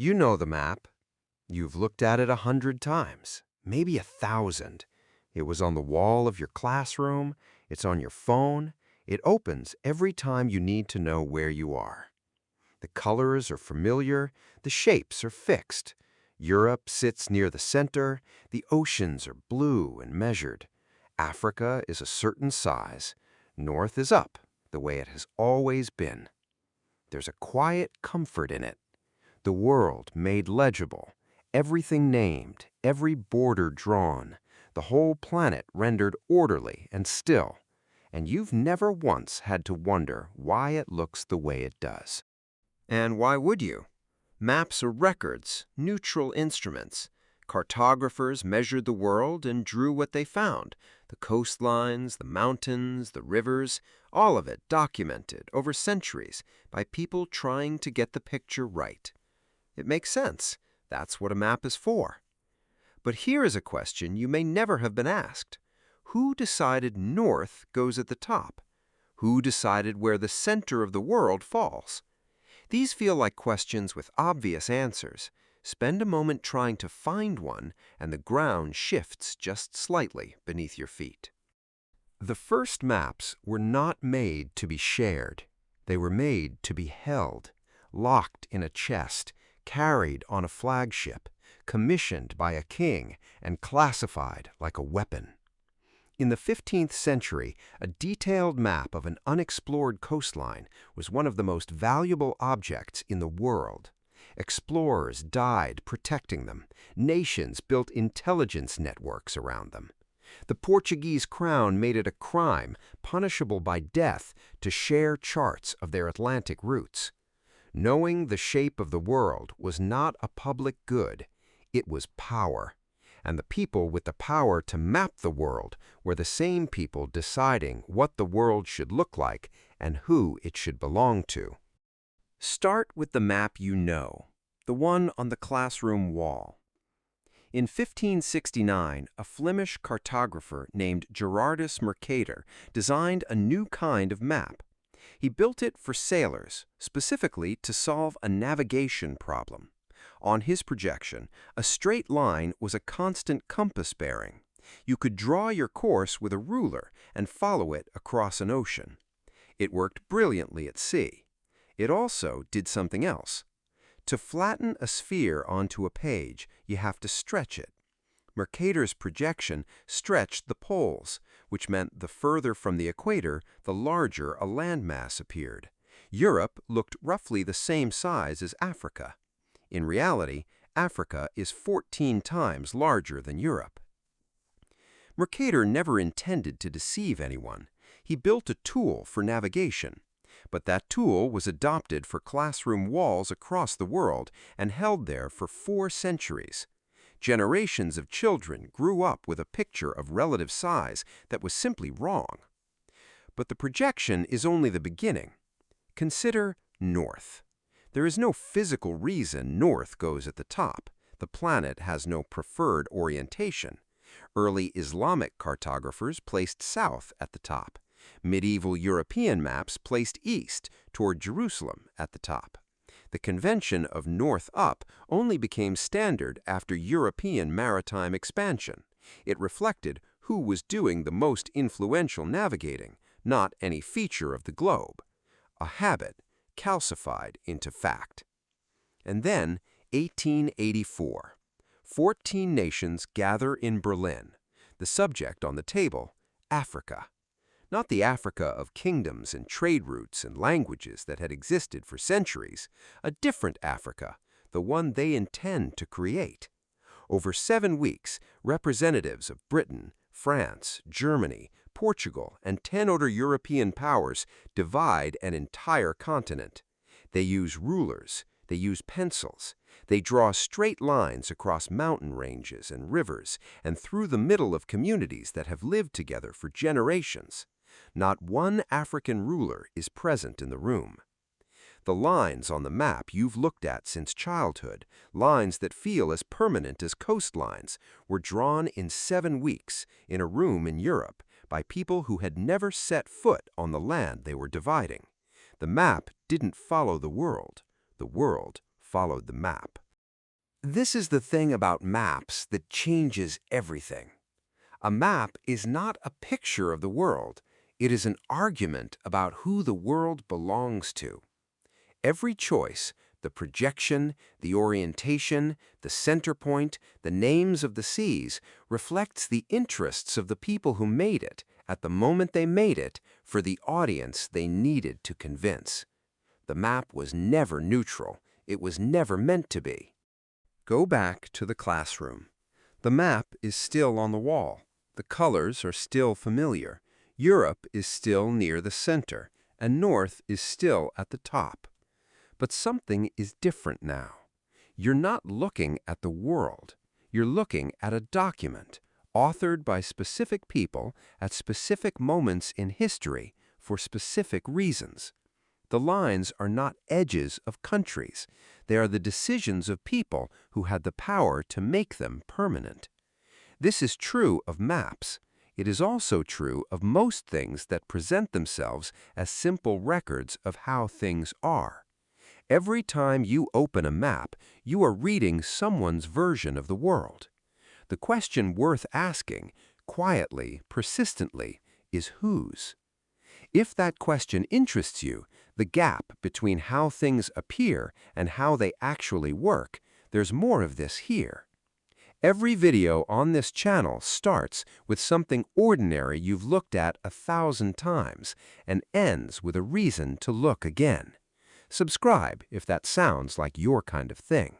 You know the map. You've looked at it 100 times, maybe 1,000. It was on the wall of your classroom. It's on your phone. It opens every time you need to know where you are. The colors are familiar. The shapes are fixed. Europe sits near the center. The oceans are blue and measured. Africa is a certain size. North is up, the way it has always been. There's a quiet comfort in it. The world made legible, everything named, every border drawn, the whole planet rendered orderly and still, and you've never once had to wonder why it looks the way it does. And why would you? Maps are records, neutral instruments. Cartographers measured the world and drew what they found, the coastlines, the mountains, the rivers, all of it documented over centuries by people trying to get the picture right. It makes sense. That's what a map is for. But here is a question you may never have been asked. Who decided north goes at the top? Who decided where the center of the world falls? These feel like questions with obvious answers. Spend a moment trying to find one, and the ground shifts just slightly beneath your feet. The first maps were not made to be shared. They were made to be held, locked in a chest, carried on a flagship, commissioned by a king, and classified like a weapon. In the 15th century, a detailed map of an unexplored coastline was one of the most valuable objects in the world. Explorers died protecting them. Nations built intelligence networks around them. The Portuguese crown made it a crime, punishable by death, to share charts of their Atlantic routes. Knowing the shape of the world was not a public good, it was power. And the people with the power to map the world were the same people deciding what the world should look like and who it should belong to. Start with the map you know, the one on the classroom wall. In 1569, a Flemish cartographer named Gerardus Mercator designed a new kind of map. He built it for sailors, specifically to solve a navigation problem. On his projection, a straight line was a constant compass bearing. You could draw your course with a ruler and follow it across an ocean. It worked brilliantly at sea. It also did something else. To flatten a sphere onto a page, you have to stretch it. Mercator's projection stretched the poles, which meant the further from the equator, the larger a landmass appeared. Europe looked roughly the same size as Africa. In reality, Africa is 14 times larger than Europe. Mercator never intended to deceive anyone. He built a tool for navigation. But that tool was adopted for classroom walls across the world and held there for 4 centuries. Generations of children grew up with a picture of relative size that was simply wrong. But the projection is only the beginning. Consider north. There is no physical reason north goes at the top. The planet has no preferred orientation. Early Islamic cartographers placed south at the top. Medieval European maps placed east toward Jerusalem at the top. The convention of north up only became standard after European maritime expansion. It reflected who was doing the most influential navigating, not any feature of the globe. A habit calcified into fact. And then, 1884. 14 nations gather in Berlin. The subject on the table, Africa. Not the Africa of kingdoms and trade routes and languages that had existed for centuries, a different Africa, the one they intend to create. Over 7 weeks, representatives of Britain, France, Germany, Portugal, and 10 other European powers divide an entire continent. They use rulers, they use pencils, they draw straight lines across mountain ranges and rivers and through the middle of communities that have lived together for generations. Not one African ruler is present in the room. The lines on the map you've looked at since childhood, lines that feel as permanent as coastlines, were drawn in 7 weeks in a room in Europe by people who had never set foot on the land they were dividing. The map didn't follow the world followed the map. This is the thing about maps that changes everything. A map is not a picture of the world. It is an argument about who the world belongs to. Every choice, the projection, the orientation, the center point, the names of the seas, reflects the interests of the people who made it, at the moment they made it, for the audience they needed to convince. The map was never neutral. It was never meant to be. Go back to the classroom. The map is still on the wall. The colors are still familiar. Europe is still near the center, and North is still at the top. But something is different now. You're not looking at the world. You're looking at a document, authored by specific people at specific moments in history for specific reasons. The lines are not edges of countries. They are the decisions of people who had the power to make them permanent. This is true of maps. It is also true of most things that present themselves as simple records of how things are. Every time you open a map, you are reading someone's version of the world. The question worth asking, quietly, persistently, is whose? If that question interests you, the gap between how things appear and how they actually work, there's more of this here. Every video on this channel starts with something ordinary you've looked at 1,000 times and ends with a reason to look again. Subscribe if that sounds like your kind of thing.